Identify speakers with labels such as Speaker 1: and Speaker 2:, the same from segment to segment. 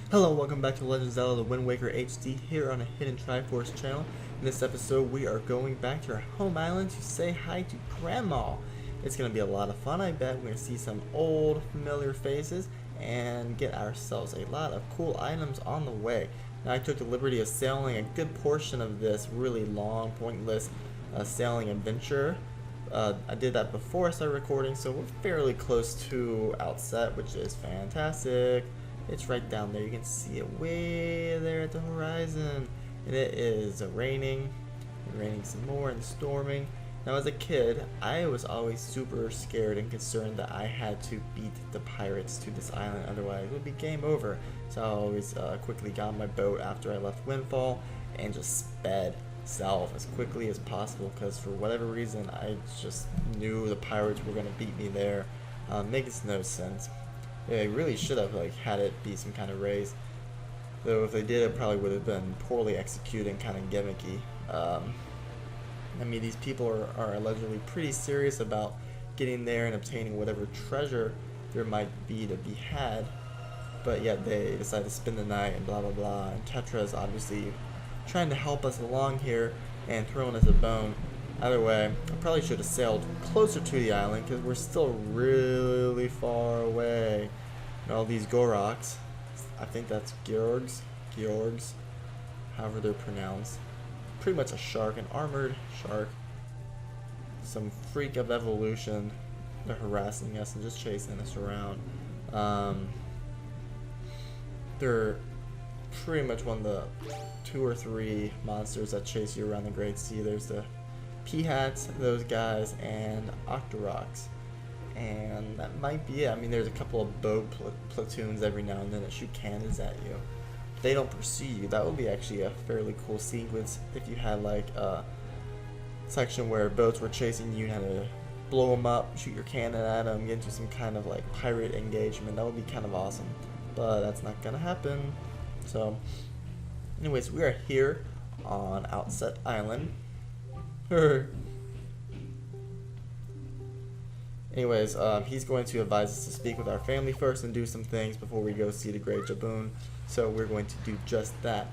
Speaker 1: Hello, welcome back to Legend of Zelda The Wind Waker HD here on a Hidden Triforce channel. In this episode, we are going back to our home island to say hi to Grandma. It's going to be a lot of fun, I bet. We're going to see some old, familiar faces and get ourselves a lot of cool items on the way. Now, I took the liberty of sailing a good portion of this really long, pointless sailing adventure. I did that before I started recording, so we're fairly close to Outset, which is fantastic. It's right down there. You can see it way there at the horizon. And it is raining. And raining some more and storming. Now as a kid, I was always super scared and concerned that I had to beat the pirates to this island. Otherwise it would be game over. So I always quickly got on my boat after I left Windfall and just sped south as quickly as possible. Because for whatever reason, I just knew the pirates were going to beat me there. Makes no sense. They really should have had it be some kind of race. Though if they did, it probably would have been poorly executed and kind of gimmicky. I mean, these people are allegedly pretty serious about getting there and obtaining whatever treasure there might be to be had. But yet they decide to spend the night and blah blah blah. And Tetra is obviously trying to help us along here and throwing us a bone. Either way, I probably should have sailed closer to the island because we're still really far away. And all these Goroks, I think that's Georgs, however they're pronounced. Pretty much a shark, an armored shark. Some freak of evolution. They're harassing us and just chasing us around. They're pretty much one of the 2 or 3 monsters that chase you around the Great Sea. There's the P-Hats, those guys, and Octoroks. And that might be it. I mean, there's a couple of boat platoons every now and then that shoot cannons at you. They don't pursue you. That would be actually a fairly cool sequence if you had like a section where boats were chasing you and had to blow them up, shoot your cannon at them, get into some kind of like pirate engagement. That would be kind of awesome. But that's not gonna happen. So, anyways, we are here on Outset Island. Anyways, he's going to advise us to speak with our family first and do some things before we go see the Great Jaboon. So we're going to do just that.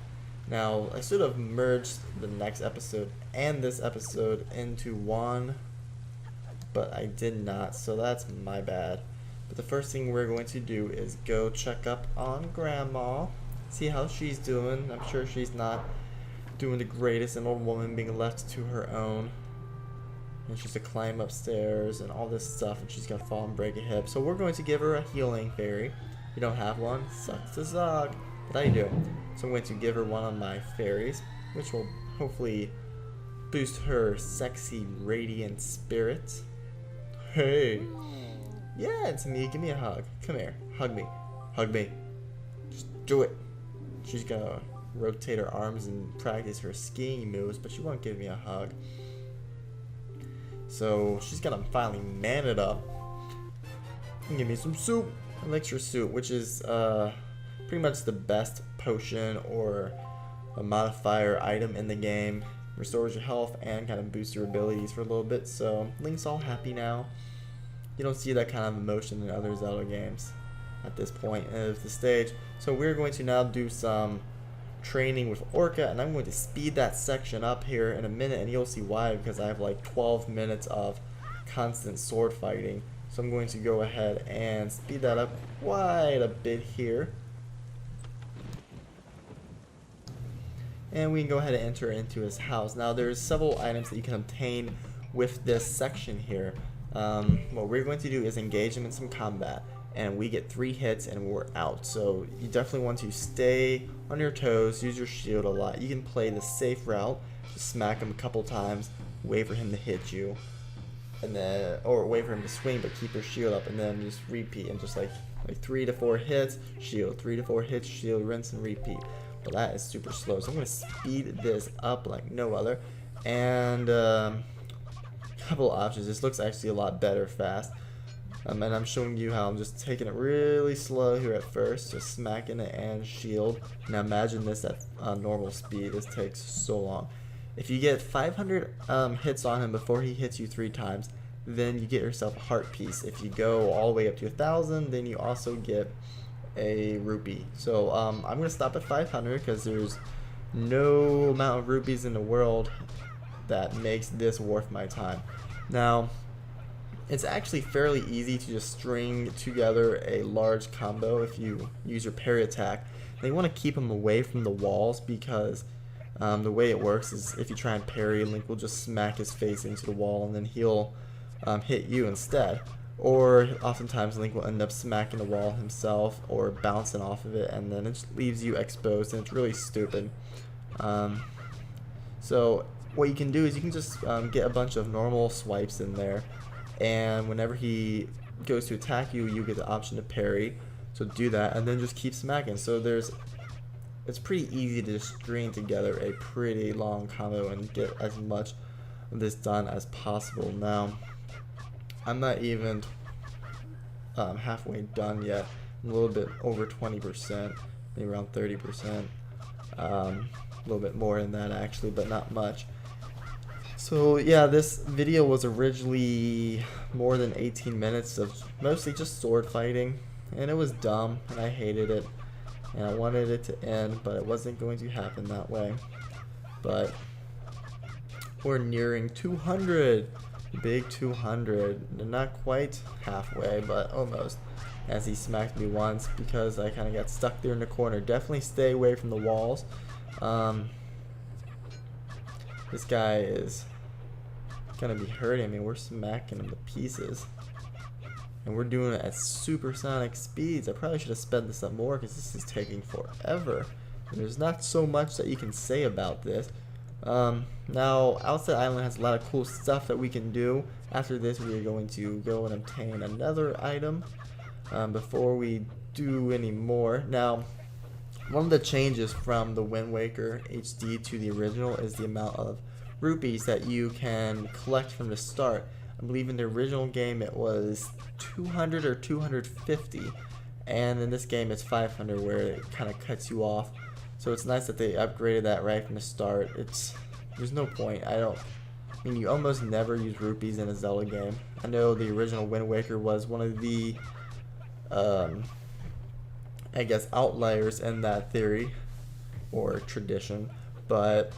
Speaker 1: Now, I should have merged the next episode and this episode into one, but I did not, so that's my bad. But the first thing we're going to do is go check up on Grandma, see how she's doing. I'm sure she's not doing the greatest, an old woman being left to her own. And she's to climb upstairs and all this stuff, and she's gonna fall and break a hip. So we're going to give her a healing fairy. You don't have one? Sucks to suck. But I do. So I'm going to give her one of my fairies, which will hopefully boost her sexy, radiant spirits. Hey. Yeah, it's me. Give me a hug. Come here. Hug me. Hug me. Just do it. She's gonna rotate her arms and practice her skiing moves, but she won't give me a hug. So she's gonna finally man it up and give me some soup, elixir soup, which is pretty much the best potion or a modifier item in the game. Restores your health and kind of boosts your abilities for a little bit. So Link's all happy now. You don't see that kind of emotion in other Zelda games at this point of the stage. So we're going to now do some training with Orca, and I'm going to speed that section up here in a minute, and you'll see why, because I have like 12 minutes of constant sword fighting. So I'm going to go ahead and speed that up quite a bit here, and we can go ahead and enter into his house. Now there's several items that you can obtain with this section here. What we're going to do is engage him in some combat, and we get 3 hits and we're out. So you definitely want to stay on your toes, use your shield a lot. You can play the safe route, just smack him a couple times, wait for him to hit you, and then, or wait for him to swing but keep your shield up, and then just repeat, and just like 3 to 4 hits, shield, 3 to 4 hits, shield, rinse and repeat. But that is super slow, so I'm going to speed this up like no other. And couple options. This looks actually a lot better fast. And I'm showing you how I'm just taking it really slow here at first, just smacking it and shield. Now imagine this at normal speed. This takes so long. If you get 500 hits on him before he hits you 3 times, then you get yourself a heart piece. If you go all the way up to 1,000, then you also get a rupee. So I'm gonna stop at 500 because there's no amount of rupees in the world that makes this worth my time. Now, it's actually fairly easy to just string together a large combo if you use your parry attack. Now you want to keep him away from the walls because the way it works is if you try and parry, Link will just smack his face into the wall and then he'll hit you instead. Or oftentimes Link will end up smacking the wall himself or bouncing off of it, and then it just leaves you exposed, and it's really stupid. So what you can do is you can just get a bunch of normal swipes in there, and whenever he goes to attack you, you get the option to parry. So do that and then just keep smacking. So it's pretty easy to just string together a pretty long combo and get as much of this done as possible. Now, I'm not even halfway done yet. I'm a little bit over 20%, maybe around 30%. A little bit more than that actually, but not much. So yeah, this video was originally more than 18 minutes of mostly just sword fighting, and it was dumb and I hated it and I wanted it to end, but it wasn't going to happen that way. But we're nearing 200, big 200, not quite halfway but almost, as he smacked me once because I kind of got stuck there in the corner. Definitely stay away from the walls. This guy is gonna be hurting me. We're smacking him to pieces, and we're doing it at supersonic speeds. I probably should have sped this up more because this is taking forever. And there's not so much that you can say about this. Now, Outset Island has a lot of cool stuff that we can do. After this, we are going to go and obtain another item before we do any more. Now, one of the changes from the Wind Waker HD to the original is the amount of rupees that you can collect from the start. I believe in the original game it was 200 or 250, and in this game it's 500, where it kind of cuts you off. So it's nice that they upgraded that right from the start. There's no point. I mean, you almost never use rupees in a Zelda game. I know the original Wind Waker was one of the I guess outliers in that theory or tradition, but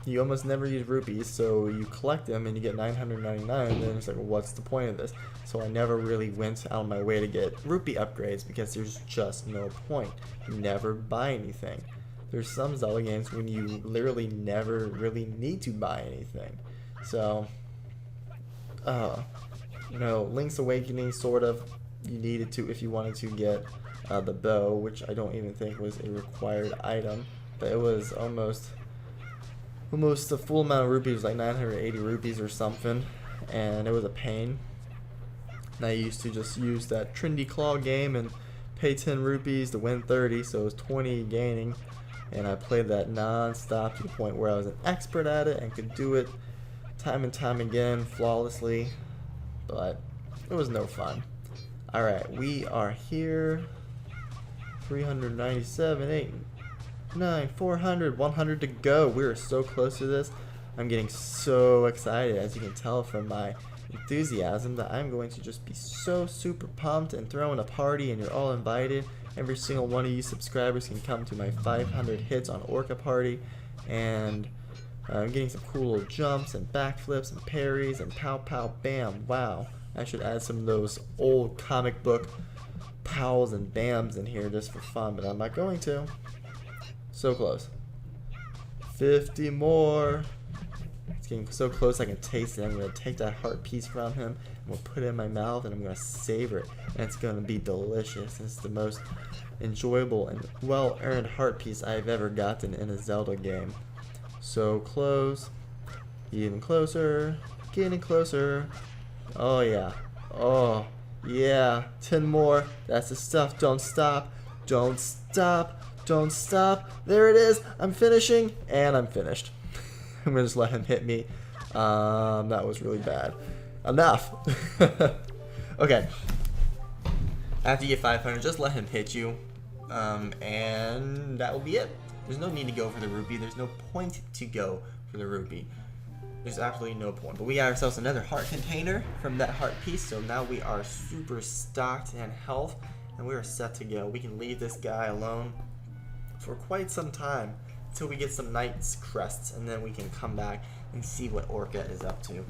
Speaker 1: you almost never use rupees, so you collect them and you get 999, and then it's like, well, what's the point of this? So I never really went out of my way to get rupee upgrades because there's just no point. You never buy anything. There's some Zelda games when you literally never really need to buy anything. So you know, Link's Awakening, sort of, you needed to if you wanted to get the bow, which I don't even think was a required item, but it was almost the full amount of rupees, like 980 rupees or something, and it was a pain. And I used to just use that Trendy Claw game and pay 10 rupees to win 30, so it was 20 gaining, and I played that non-stop to the point where I was an expert at it and could do it time and time again flawlessly, but it was no fun. Alright, we are here. 397, 8, 9, 400, 100 to go. We are so close to this. I'm getting so excited, as you can tell from my enthusiasm, that I'm going to just be so super pumped and throwing a party, and you're all invited. Every single one of you subscribers can come to my 500 hits on Orca Party, and I'm getting some cool little jumps and backflips and parries and pow pow bam. Wow, I should add some of those old comic book pows and bams in here just for fun, but I'm not going to. So close. 50 more. It's getting so close I can taste it. I'm going to take that heart piece from him, I'm going to put it in my mouth, and I'm going to savor it, and it's going to be delicious. It's the most enjoyable and well-earned heart piece I've ever gotten in a Zelda game. So close. Even closer. Getting closer. Oh yeah. Oh yeah. 10 more. That's the stuff. Don't stop. Don't stop. Don't stop. There it is. I'm finishing, and I'm finished. I'm gonna just let him hit me. That was really bad. Enough. Okay. After you get 500, just let him hit you, and that will be it. There's no need to go for the rupee. There's no point to go for the rupee. There's absolutely no point. But we got ourselves another heart container from that heart piece, so now we are super stocked in health and we are set to go. We can leave this guy alone for quite some time until we get some knight's crests, and then we can come back and see what Orca is up to.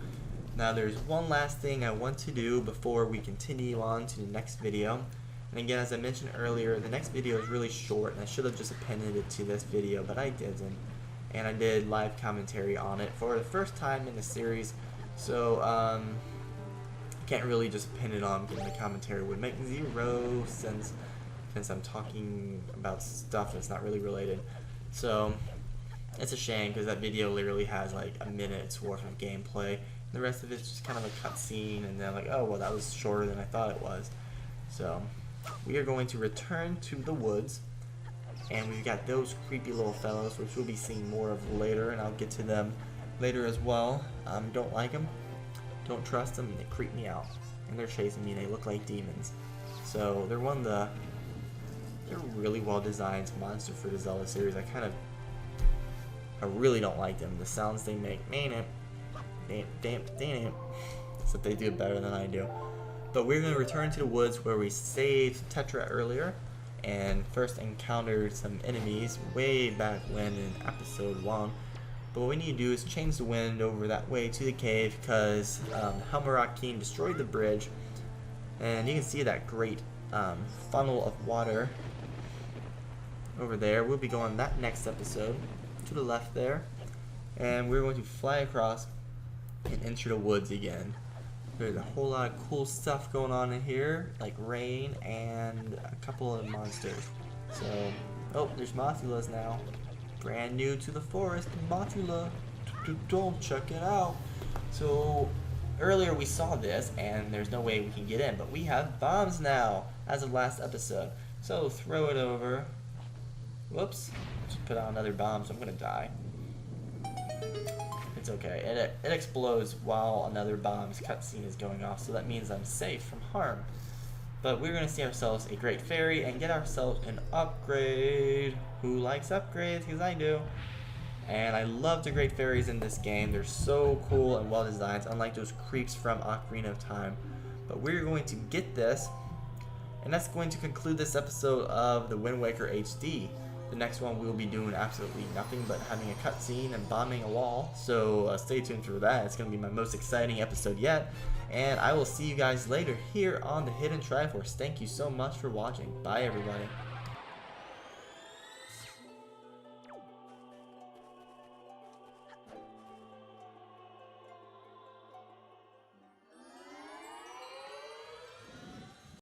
Speaker 1: Now there's one last thing I want to do before we continue on to the next video. And again, as I mentioned earlier, the next video is really short, and I should have just appended it to this video, but I didn't. And I did live commentary on it for the first time in the series, so I can't really just pin it on getting the commentary. It would make zero sense since I'm talking about stuff that's not really related. So it's a shame because that video literally has like a minute's worth of gameplay. The rest of it's just kind of a cutscene, and then like, oh well, that was shorter than I thought it was. So we are going to return to the woods, and we've got those creepy little fellows, which we'll be seeing more of later, and I'll get to them later as well. Don't like them, don't trust them, and they creep me out, and they're chasing me, and they look like demons. So they're they're really well designed monster for the Zelda series. I really don't like them. The sounds they make, except they do it better than I do. But we're going to return to the woods where we saved Tetra earlier and first encountered some enemies way back when in episode 1. But what we need to do is change the wind over that way to the cave, because Helmarock King destroyed the bridge, and you can see that great funnel of water over there. We'll be going that next episode to the left there, and we're going to fly across and enter the woods again. There's a whole lot of cool stuff going on in here, like rain and a couple of monsters. So, oh, there's Mothulas now. Brand new to the forest, Mothula. Don't check it out. So, earlier we saw this, and there's no way we can get in, but we have bombs now, as of last episode. So, throw it over. Whoops. Just put out another bomb, so I'm gonna die. It's okay. It explodes while another bomb's cutscene is going off, so that means I'm safe from harm. But we're going to see ourselves a great fairy and get ourselves an upgrade. Who likes upgrades? Because I do. And I love the great fairies in this game. They're so cool and well designed, unlike those creeps from Ocarina of Time. But we're going to get this, and that's going to conclude this episode of the Wind Waker HD. The next one we will be doing absolutely nothing but having a cutscene and bombing a wall, so stay tuned for that. It's going to be my most exciting episode yet, and I will see you guys later here on the Hidden Triforce. Thank you so much for watching. Bye everybody.